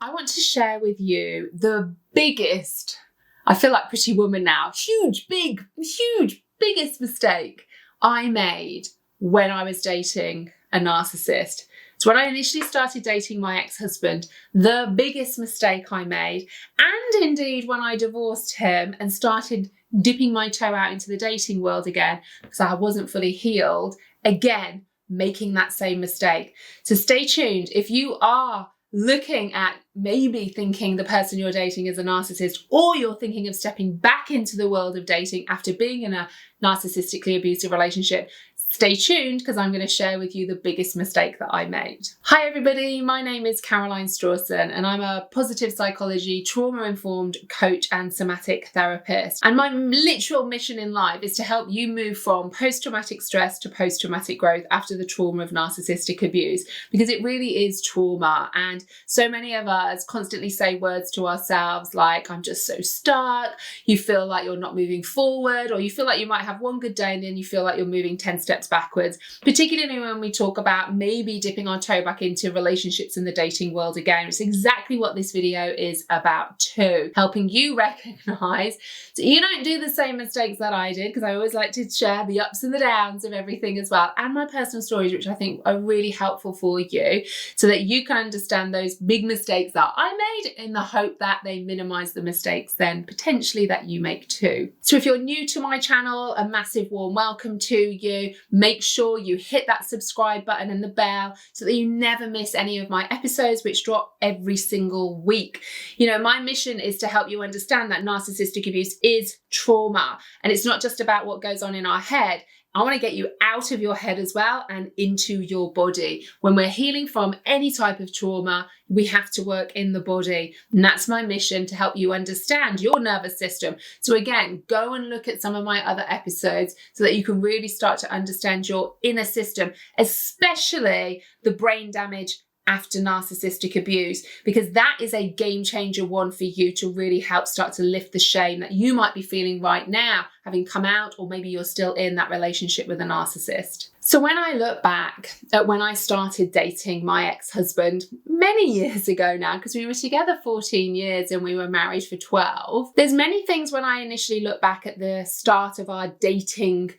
I want to share with you the biggest, I feel like Pretty Woman now, biggest mistake I made when I was dating a narcissist. So when I initially started dating my ex-husband, the biggest mistake I made, and indeed when I divorced him and started dipping my toe out into the dating world again, because I wasn't fully healed, again, making that same mistake. So stay tuned. If you are looking at maybe thinking the person you're dating is a narcissist, or you're thinking of stepping back into the world of dating after being in a narcissistically abusive relationship, stay tuned because I'm going to share with you the biggest mistake that I made. Hi everybody, my name is Caroline Strawson and I'm a positive psychology, trauma-informed coach and somatic therapist. And my literal mission in life is to help you move from post-traumatic stress to post-traumatic growth after the trauma of narcissistic abuse, because it really is trauma. And so many of us constantly say words to ourselves like, I'm just so stuck, you feel like you're not moving forward, or you feel like you might have one good day and then you feel like you're moving 10 steps backwards, particularly when we talk about maybe dipping our toe back into relationships in the dating world again. It's exactly what this video is about too, helping you recognize so you don't do the same mistakes that I did, because I always like to share the ups and the downs of everything as well, and my personal stories, which I think are really helpful for you so that you can understand those big mistakes that I made, in the hope that they minimize the mistakes then potentially that you make too. So if you're new to my channel, a massive warm welcome to you. Make sure you hit that subscribe button and the bell so that you never miss any of my episodes, which drop every single week. You know, my mission is to help you understand that narcissistic abuse is trauma, and it's not just about what goes on in our head. I want to get you out of your head as well and into your body. When we're healing from any type of trauma, we have to work in the body. And that's my mission, to help you understand your nervous system. So again, go and look at some of my other episodes so that you can really start to understand your inner system, especially the brain damage after narcissistic abuse, because that is a game changer one for you to really help start to lift the shame that you might be feeling right now, having come out, or maybe you're still in that relationship with a narcissist. So when I look back at when I started dating my ex-husband many years ago now, because we were together 14 years and we were married for 12, there's many things when I initially look back at the start of our dating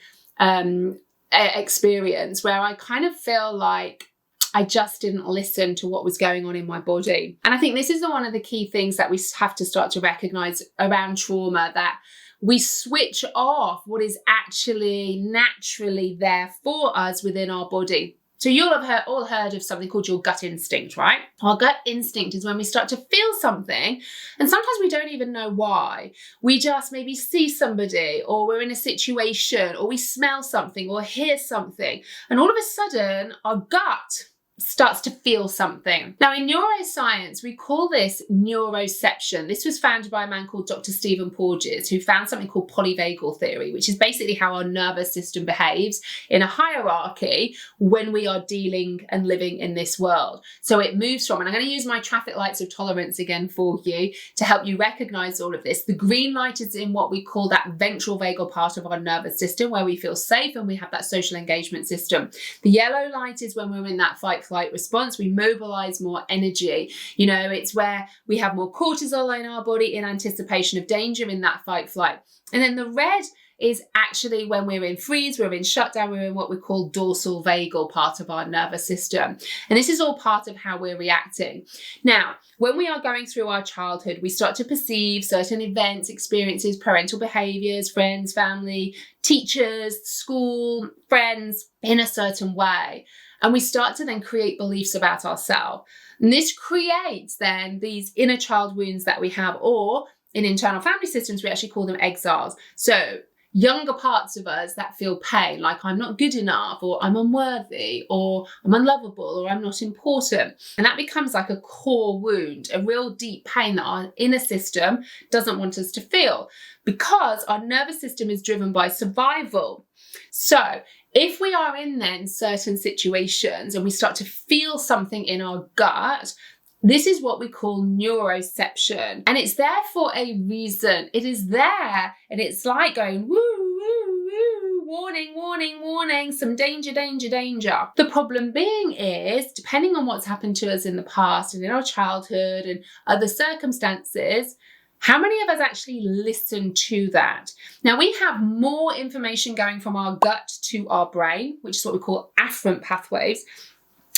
experience where I kind of feel like I just didn't listen to what was going on in my body. And I think this is one of the key things that we have to start to recognize around trauma, that we switch off what is actually naturally there for us within our body. So you'll have all heard of something called your gut instinct, right? Our gut instinct is when we start to feel something, and sometimes we don't even know why. We just maybe see somebody, or we're in a situation, or we smell something or hear something, and all of a sudden our gut starts to feel something. Now in neuroscience, we call this neuroception. This was founded by a man called Dr. Stephen Porges, who found something called polyvagal theory, which is basically how our nervous system behaves in a hierarchy when we are dealing and living in this world. So it moves from, and I'm going to use my traffic lights of tolerance again for you to help you recognize all of this. The green light is in what we call that ventral vagal part of our nervous system, where we feel safe and we have that social engagement system. The yellow light is when we're in that fight-flight response. We mobilize more energy. You know, it's where we have more cortisol in our body in anticipation of danger in that fight-flight. And then the red is actually when we're in freeze, we're in shutdown, we're in what we call dorsal vagal part of our nervous system. And this is all part of how we're reacting. Now, when we are going through our childhood, we start to perceive certain events, experiences, parental behaviors, friends, family, teachers, school, friends in a certain way. And we start to then create beliefs about ourselves. And this creates then these inner child wounds that we have, or in internal family systems, we actually call them exiles. So younger parts of us that feel pain, like I'm not good enough, or I'm unworthy, or I'm unlovable, or I'm not important. And that becomes like a core wound, a real deep pain that our inner system doesn't want us to feel, because our nervous system is driven by survival. So if we are in then certain situations and we start to feel something in our gut, this is what we call neuroception. And it's there for a reason. It is there, and it's like going woo, woo, woo, warning, warning, warning, some danger, danger, danger. The problem being is, depending on what's happened to us in the past and in our childhood and other circumstances, how many of us actually listen to that? Now, we have more information going from our gut to our brain, which is what we call afferent pathways,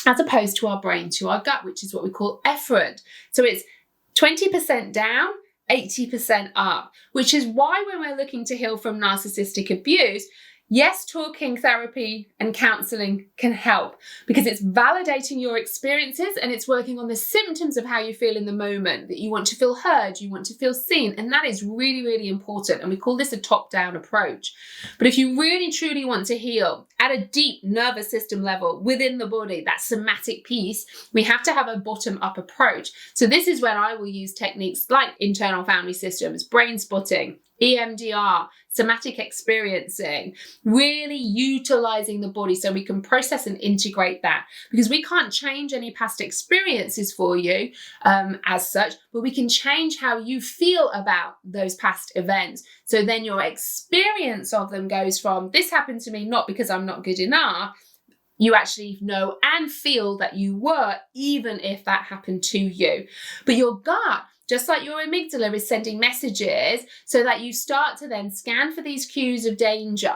as opposed to our brain to our gut, which is what we call efferent. So it's 20% down, 80% up, which is why when we're looking to heal from narcissistic abuse, yes, talking, therapy, and counseling can help because it's validating your experiences and it's working on the symptoms of how you feel in the moment, that you want to feel heard, you want to feel seen. And that is really, really important. And we call this a top-down approach. But if you really, truly want to heal at a deep nervous system level within the body, that somatic piece, we have to have a bottom-up approach. So this is when I will use techniques like internal family systems, brain spotting, EMDR, somatic experiencing, really utilizing the body so we can process and integrate that, because we can't change any past experiences for you as such, but we can change how you feel about those past events. So then your experience of them goes from, this happened to me not because I'm not good enough, you actually know and feel that you were, even if that happened to you. But your gut, just like your amygdala, is sending messages so that you start to then scan for these cues of danger.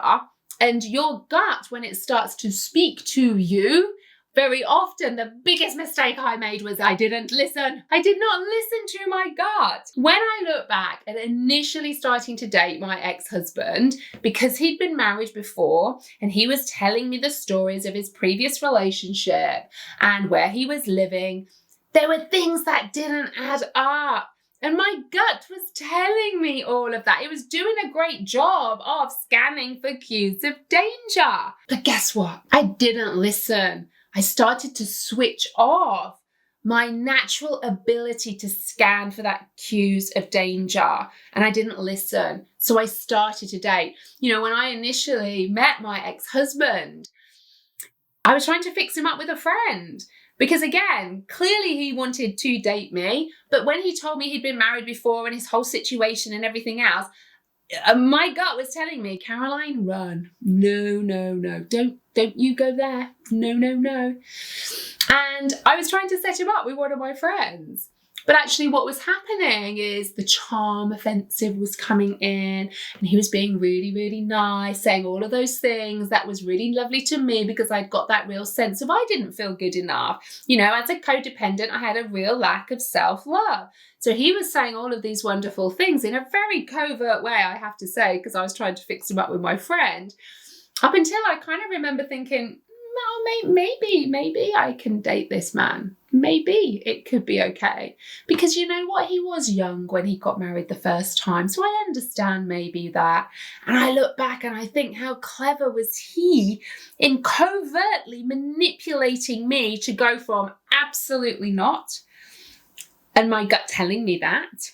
And your gut, when it starts to speak to you, very often the biggest mistake I made was I didn't listen. I did not listen to my gut. When I look back at initially starting to date my ex-husband, because he'd been married before and he was telling me the stories of his previous relationship and where he was living, there were things that didn't add up. And my gut was telling me all of that. It was doing a great job of scanning for cues of danger. But guess what? I didn't listen. I started to switch off my natural ability to scan for that cues of danger. And I didn't listen. So I started to date. You know, when I initially met my ex-husband, I was trying to fix him up with a friend. Because again, clearly he wanted to date me, but when he told me he'd been married before and his whole situation and everything else, my gut was telling me, Caroline, run. No, no, no. Don't you go there. No, no, no. And I was trying to set him up with one of my friends. But actually what was happening is the charm offensive was coming in and he was being really, really nice, saying all of those things that was really lovely to me because I'd got that real sense of I didn't feel good enough. You know, as a codependent, I had a real lack of self-love. So he was saying all of these wonderful things in a very covert way, I have to say, because I was trying to fix him up with my friend. Up until I kind of remember thinking, well, maybe I can date this man. Maybe it could be okay. Because you know what? He was young when he got married the first time. So I understand maybe that. And I look back and I think, how clever was he in covertly manipulating me to go from absolutely not, and my gut telling me that,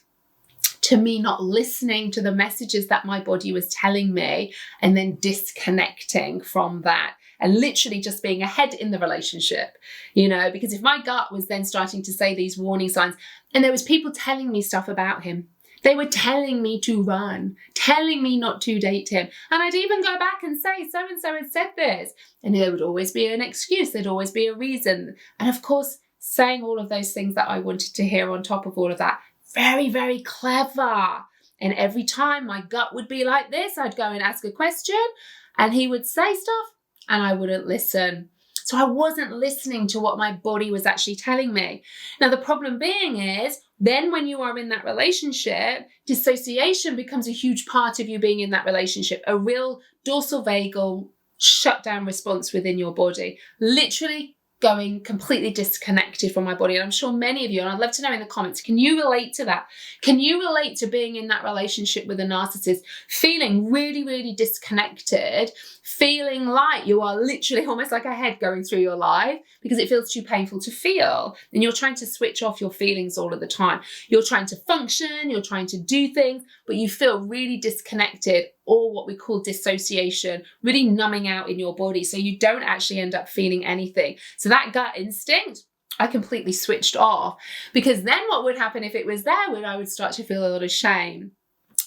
to me not listening to the messages that my body was telling me and then disconnecting from that. And literally just being ahead in the relationship, you know, because if my gut was then starting to say these warning signs and there was people telling me stuff about him, they were telling me to run, telling me not to date him. And I'd even go back and say, so-and-so had said this. And there would always be an excuse. There'd always be a reason. And of course, saying all of those things that I wanted to hear on top of all of that, very, very clever. And every time my gut would be like this, I'd go and ask a question and he would say stuff and I wouldn't listen. So I wasn't listening to what my body was actually telling me. Now, the problem being is then when you are in that relationship, dissociation becomes a huge part of you being in that relationship, a real dorsal vagal shutdown response within your body, literally going completely disconnected from my body. And I'm sure many of you, and I'd love to know in the comments, can you relate to that? Can you relate to being in that relationship with a narcissist, feeling really, really disconnected, feeling like you are literally almost like a head going through your life because it feels too painful to feel. And you're trying to switch off your feelings all of the time. You're trying to function, you're trying to do things, but you feel really disconnected, or what we call dissociation, really numbing out in your body. So you don't actually end up feeling anything. So that gut instinct, I completely switched off, because then what would happen if it was there when I would start to feel a lot of shame.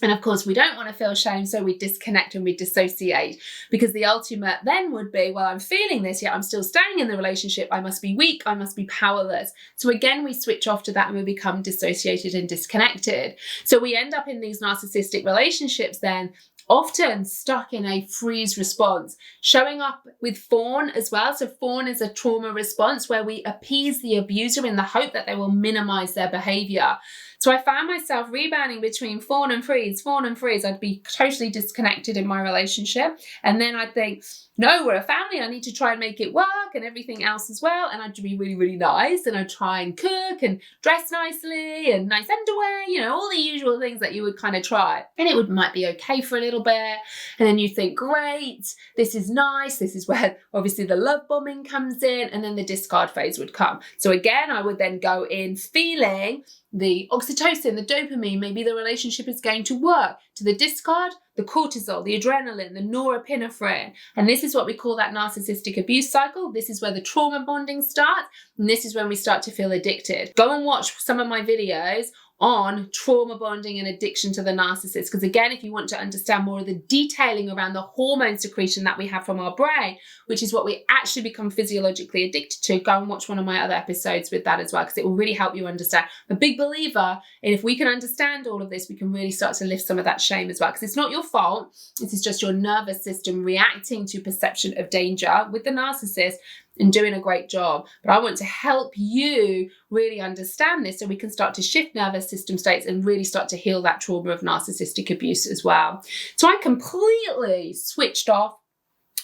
And of course, we don't want to feel shame, so we disconnect and we dissociate, because the ultimate then would be, well, I'm feeling this, yet I'm still staying in the relationship. I must be weak. I must be powerless. So again, we switch off to that and we become dissociated and disconnected. So we end up in these narcissistic relationships then, often stuck in a freeze response, showing up with fawn as well. So fawn is a trauma response where we appease the abuser in the hope that they will minimize their behavior. So I found myself rebounding between fawn and freeze. I'd be totally disconnected in my relationship. And then I'd think, no, we're a family. I need to try and make it work and everything else as well. And I'd be really, really nice. And I'd try and cook and dress nicely and nice underwear, you know, all the usual things that you would kind of try. And it might be okay for a little bit. And then you think, great, this is nice. This is where obviously the love bombing comes in. And then the discard phase would come. So again, I would then go in feeling the oxytocin, the dopamine, maybe the relationship is going to work, to the discard, the cortisol, the adrenaline, the norepinephrine. And this is what we call that narcissistic abuse cycle. This is where the trauma bonding starts. And this is when we start to feel addicted. Go and watch some of my videos on trauma bonding and addiction to the narcissist. Because again, if you want to understand more of the detailing around the hormone secretion that we have from our brain, which is what we actually become physiologically addicted to, go and watch one of my other episodes with that as well, because it will really help you understand. I'm a big believer in, if we can understand all of this, we can really start to lift some of that shame as well, because it's not your fault. This is just your nervous system reacting to perception of danger with the narcissist and doing a great job. But I want to help you really understand this so we can start to shift nervous system states and really start to heal that trauma of narcissistic abuse as well. So I completely switched off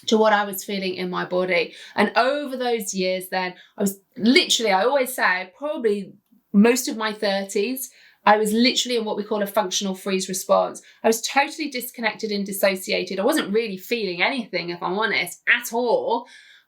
to what I was feeling in my body. And over those years then, I was literally, I always say, probably most of my 30s, I was literally in what we call a functional freeze response. I was totally disconnected and dissociated. I wasn't really feeling anything, if I'm honest, at all.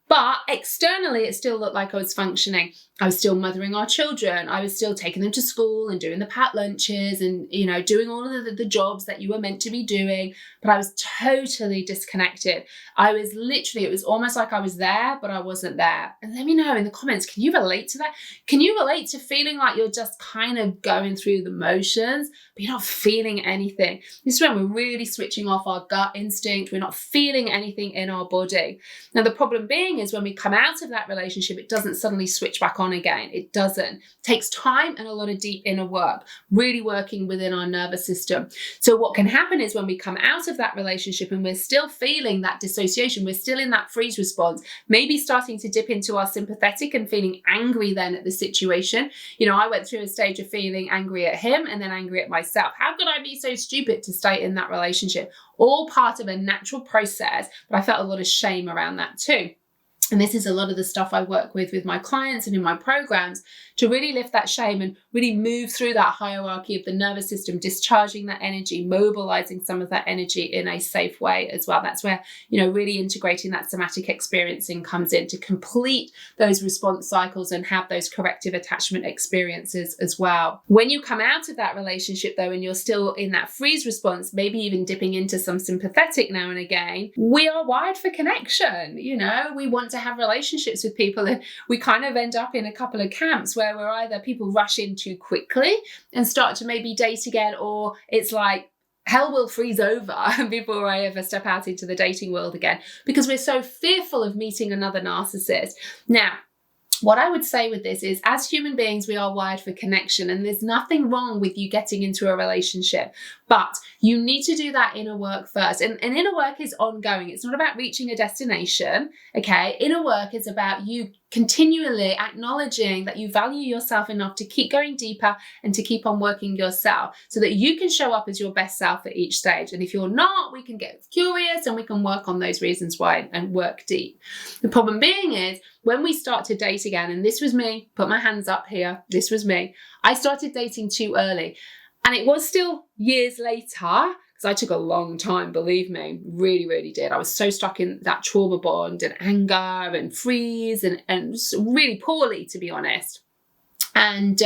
But externally, it still looked like I was functioning. I was still mothering our children. I was still taking them to school and doing the packed lunches and, you know, doing all of the jobs that you were meant to be doing. But I was totally disconnected. I was literally, it was almost like I was there, but I wasn't there. And let me know in the comments, can you relate to that? Can you relate to feeling like you're just kind of going through the motions, but you're not feeling anything? This is when we're really switching off our gut instinct. We're not feeling anything in our body. Now, the problem being is when we come out of that relationship, it doesn't suddenly switch back on again. It doesn't. It takes time and a lot of deep inner work, really working within our nervous system. So what can happen is when we come out of that relationship and we're still feeling that dissociation, we're still in that freeze response, maybe starting to dip into our sympathetic and feeling angry then at the situation. You know, I went through a stage of feeling angry at him and then angry at myself. How could I be so stupid to stay in that relationship? All part of a natural process, but I felt a lot of shame around that too. And this is a lot of the stuff I work with my clients and in my programs, to really lift that shame and really move through that hierarchy of the nervous system, discharging that energy, mobilizing some of that energy in a safe way as well. That's where, you know, really integrating that somatic experiencing comes in to complete those response cycles and have those corrective attachment experiences as well. When you come out of that relationship though, and you're still in that freeze response, maybe even dipping into some sympathetic now and again, we are wired for connection. You know, we want to have relationships with people, and we kind of end up in a couple of camps where we're either people rush in too quickly and start to maybe date again, or it's like hell will freeze over before I ever step out into the dating world again, because we're so fearful of meeting another narcissist. Now, what I would say with this is, as human beings, we are wired for connection, and there's nothing wrong with you getting into a relationship, but you need to do that inner work first. And inner work is ongoing. It's not about reaching a destination, okay? Inner work is about you continually acknowledging that you value yourself enough to keep going deeper and to keep on working yourself so that you can show up as your best self at each stage. And if you're not, we can get curious and we can work on those reasons why and work deep. The problem being is, when we start to date again, and this was me, put my hands up here, this was me, I started dating too early. And it was still years later, because I took a long time, believe me, really, really did. I was so stuck in that trauma bond and anger and freeze and really poorly, to be honest. And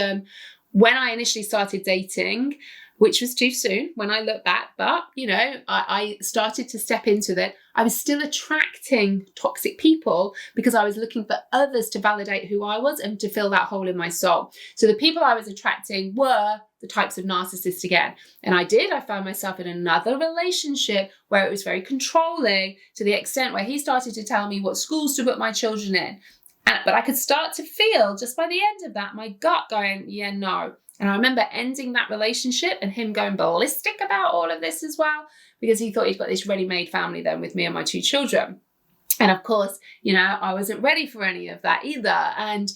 when I initially started dating, which was too soon when I look back, but, I started to step into that. I was still attracting toxic people because I was looking for others to validate who I was and to fill that hole in my soul. So the people I was attracting were the types of narcissists again. And I found myself in another relationship where it was very controlling, to the extent where he started to tell me what schools to put my children in. But I could start to feel, just by the end of that, my gut going, yeah, no. And I remember ending that relationship and him going ballistic about all of this as well, because he thought he'd got this ready-made family then with me and my 2 children. And of course, I wasn't ready for any of that either. And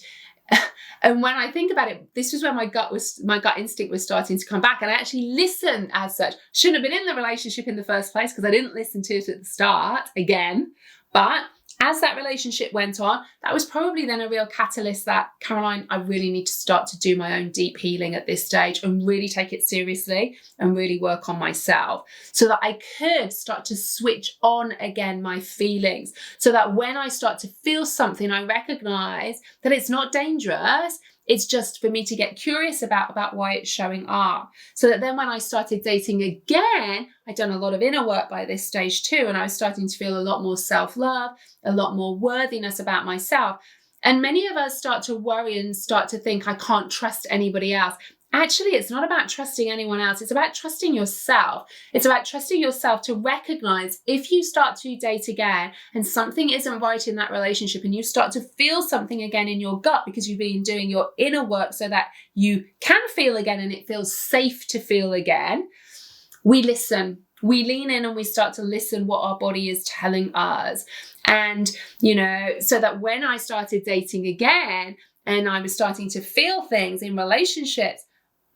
when I think about it, this was when my gut instinct was starting to come back. And I actually listened as such. Shouldn't have been in the relationship in the first place because I didn't listen to it at the start again. But as that relationship went on, that was probably then a real catalyst that, Caroline, I really need to start to do my own deep healing at this stage and really take it seriously and really work on myself so that I could start to switch on again my feelings, so that when I start to feel something, I recognize that it's not dangerous. It's just for me to get curious about why it's showing up. So that then when I started dating again, I'd done a lot of inner work by this stage too. And I was starting to feel a lot more self-love, a lot more worthiness about myself. And many of us start to worry and start to think, I can't trust anybody else. Actually, it's not about trusting anyone else. It's about trusting yourself. It's about trusting yourself to recognize if you start to date again and something isn't right in that relationship and you start to feel something again in your gut because you've been doing your inner work so that you can feel again and it feels safe to feel again. We listen. We lean in and we start to listen what our body is telling us. And, so that when I started dating again and I was starting to feel things in relationships,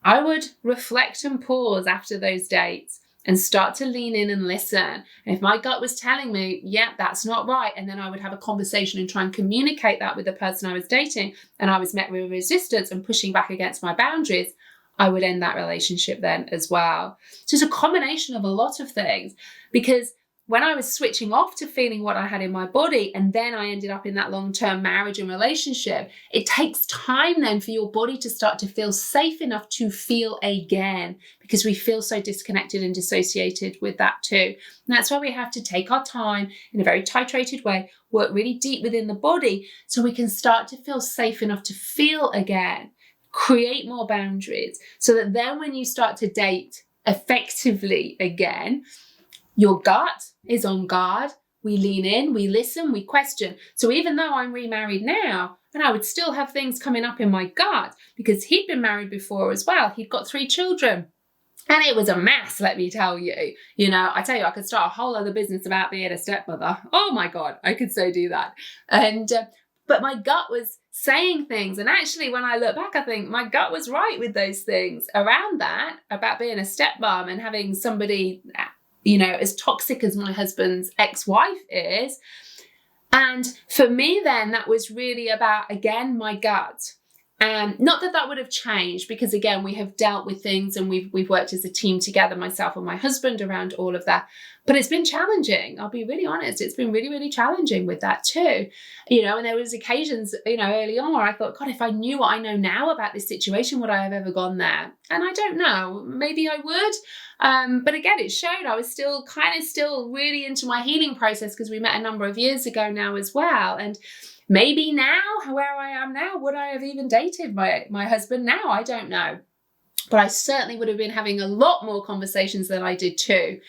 I would reflect and pause after those dates and start to lean in and listen. And if my gut was telling me, yeah, that's not right, and then I would have a conversation and try and communicate that with the person I was dating, and I was met with resistance and pushing back against my boundaries, I would end that relationship then as well. So it's a combination of a lot of things, because when I was switching off to feeling what I had in my body, and then I ended up in that long-term marriage and relationship, it takes time then for your body to start to feel safe enough to feel again, because we feel so disconnected and dissociated with that too. And that's why we have to take our time in a very titrated way, work really deep within the body so we can start to feel safe enough to feel again, create more boundaries, so that then when you start to date effectively again, your gut is on guard. We lean in, we listen, we question. So even though I'm remarried now, and I would still have things coming up in my gut, because he'd been married before as well. He'd got 3 children. And it was a mess, let me tell you. I tell you, I could start a whole other business about being a stepmother. Oh my God, I could so do that. But my gut was saying things. And actually, when I look back, I think my gut was right with those things around that, about being a stepmom and having somebody as toxic as my husband's ex-wife is. And for me then, that was really about, again, my gut. Not that would have changed, because again, we have dealt with things and we've worked as a team together, myself and my husband, around all of that. But it's been challenging. I'll be really honest. It's been really, really challenging with that too. And there was occasions, early on where I thought, God, if I knew what I know now about this situation, would I have ever gone there? And I don't know. Maybe I would. But again, it showed I was still really into my healing process, because we met a number of years ago now as well. And maybe now, where I am now, would I have even dated my husband now? I don't know. But I certainly would have been having a lot more conversations than I did too.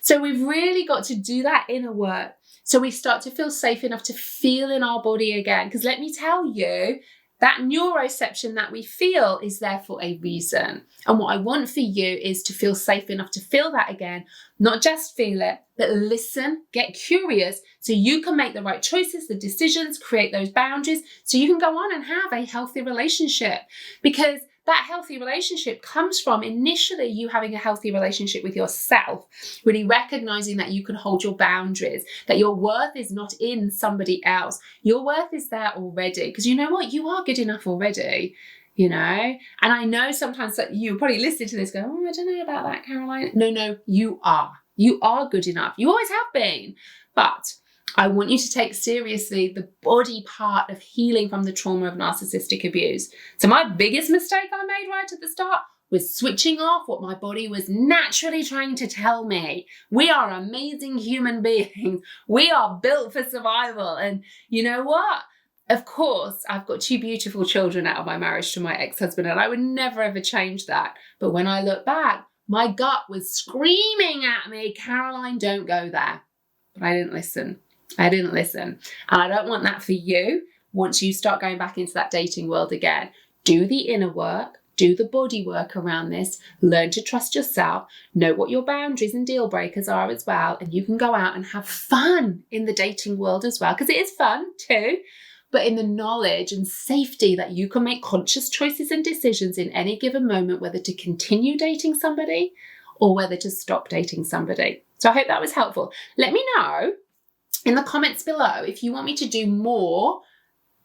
So we've really got to do that inner work, so we start to feel safe enough to feel in our body again. Because let me tell you, that neuroception that we feel is there for a reason. And what I want for you is to feel safe enough to feel that again, not just feel it, but listen, get curious, so you can make the right choices, the decisions, create those boundaries, so you can go on and have a healthy relationship. Because that healthy relationship comes from initially you having a healthy relationship with yourself, really recognizing that you can hold your boundaries, that your worth is not in somebody else. Your worth is there already, because you know what? You are good enough already, And I know sometimes that you probably listen to this go, oh, I don't know about that, Caroline. No, you are. You are good enough. You always have been. But I want you to take seriously the body part of healing from the trauma of narcissistic abuse. So my biggest mistake I made right at the start was switching off what my body was naturally trying to tell me. We are amazing human beings. We are built for survival. And you know what? Of course, I've got 2 beautiful children out of my marriage to my ex-husband, and I would never ever change that. But when I look back, my gut was screaming at me, Caroline, don't go there. But I didn't listen. And I don't want that for you. Once you start going back into that dating world again, do the inner work, do the body work around this, learn to trust yourself, know what your boundaries and deal breakers are as well, and you can go out and have fun in the dating world as well, because it is fun too, but in the knowledge and safety that you can make conscious choices and decisions in any given moment, whether to continue dating somebody or whether to stop dating somebody. So I hope that was helpful. Let me know in the comments below if you want me to do more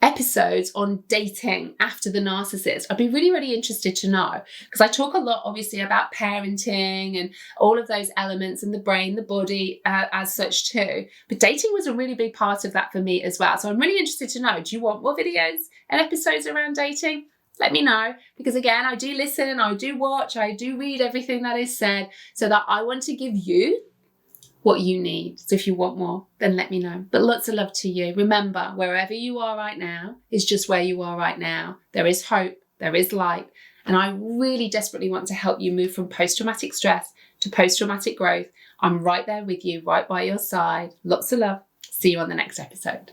episodes on dating after the narcissist. I'd be really, really interested to know, because I talk a lot obviously about parenting and all of those elements and the brain, the body as such too. But dating was a really big part of that for me as well. So I'm really interested to know, do you want more videos and episodes around dating? Let me know, because again, I do listen, I do watch, I do read everything that is said, so that I want to give you what you need. So if you want more, then let me know. But lots of love to you. Remember, wherever you are right now is just where you are right now. There is hope, there is light. And I really desperately want to help you move from post-traumatic stress to post-traumatic growth. I'm right there with you, right by your side. Lots of love. See you on the next episode.